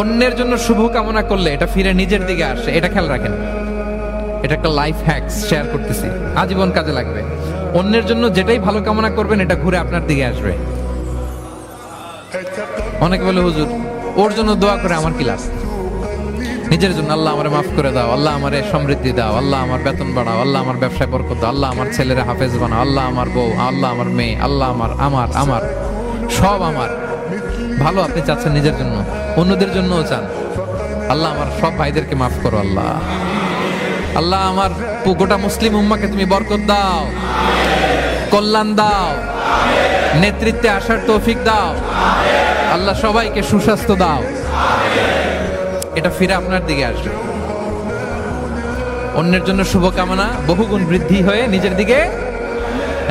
অন্যের জন্য শুভ কামনা করলে এটা ফিরে নিজের দিকে আসে, এটা খেয়াল রাখেন। এটা একটা লাইফ হ্যাকস শেয়ার করতেছি, আজীবন কাজে লাগবে। অন্যের জন্য যেটাই ভালো কামনা করবেন এটা ঘুরে আপনার দিকে আসবে। অনেকে বলে হুজুর ওর জন্য দোয়া করে আমার কি লাভ? নিজের জন্য আল্লাহ আমারে মাফ করে দাও, আল্লাহ আমারে সমৃদ্ধি দাও, আল্লাহ আমার বেতন বাড়াও, আল্লাহ আমার ব্যবসায় বরকত দাও, আল্লাহ আমার ছেলেরা হাফেজ বানাও, আল্লাহ আমার বউ, আল্লাহ আমার মেয়ে, আল্লাহ আমার আমার আমার সব আমার ভালো আপনি চাচ্ছেন নিজের জন্য, অন্যদের জন্যও চান। আল্লাহ আমার সব ভাইদেরকে মাফ করো, আল্লাহ আল্লাহ আমার গোটা মুসলিম উম্মাকে তুমি বরকত দাও, কল্যাণ দাও, নেতৃত্বে আসার তৌফিক দাও, আল্লাহ সবাইকে সুস্বাস্থ্য দাও। এটা ফিরে আপনার দিকে আসবে। অন্যের জন্য শুভকামনা বহুগুণ বৃদ্ধি হয়ে নিজের দিকে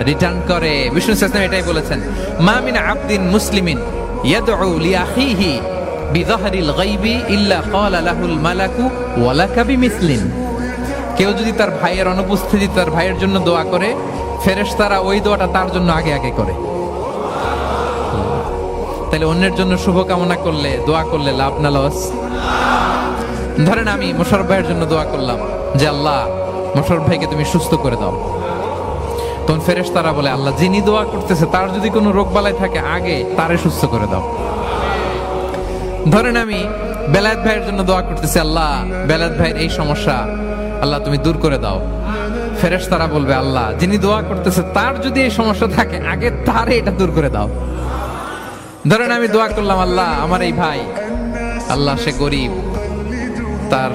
রিটার্ন করে। বিষ্ণু সাল্লাল্লাহু এটাই বলেছেন, মা মিন আবদিন মুসলিমিন ইয়াদউ লিআখিহি বিযাহরিল গায়বি ইল্লা ক্বালা লাহুল মালাকু ওয়া লাকা বিমিসলিন। কেউ যদি তার ভাইয়ের অনুপস্থিতি তার ভাইয়ের জন্য দোয়া করে, ফেরেশতারা ওই দোয়াটা তার জন্য আগে আগে করে। তাহলে অন্যের জন্য শুভকামনা করলে, দোয়া করলে লাভ না লস? ধরেন আমি মোশাররফ ভাইয়ের জন্য দোয়া করলাম যে আল্লাহ মোশাররফ ভাইকে তুমি সুস্থ করে দাও, তখন ফেরেশতারা বলে আল্লাহ যিনি দোয়া করতেছে তার যদি কোনো রোগ বালাই থাকে আগে তারে সুস্থ করে দাও। ধরেন আমি বেলায়েত ভাইয়ের জন্য দোয়া করতেছি, আল্লাহ বেলায়েত ভাইয়ের এই সমস্যা আল্লাহ তুমি দূর করে দাও, ফেরেশতারা বলবে আল্লাহ যিনি দোয়া করতেছে তার যদি এই সমস্যা থাকে আগে তারে এটা দূর করে দাও। ধরেন আমি দোয়া করলাম আল্লাহ আমার এই ভাই, আল্লাহ সে গরিব, তার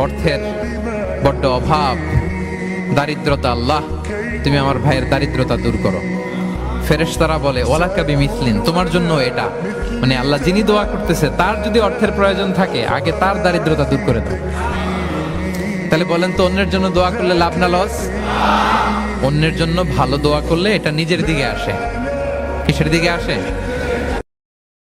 অর্থের বড্ড অভাব, দারিদ্রতা, আল্লাহ তুমি আমার ভাইয়ের দারিদ্রতা দূর করো। ফেরেশতারা বলে ওয়ালাকা বিমিসলিন, তোমার জন্য এটা, মানে আল্লাহ যিনি দোয়া করতেছে তার যদি অর্থের প্রয়োজন থাকে আগে তার দারিদ্রতা দূর করে দাও। তাহলে বলেন তো অন্যের জন্য দোয়া করলে লাভ না লস? অন্যের জন্য ভালো দোয়া করলে এটা নিজের দিকে আসে। কিসের দিকে আসে?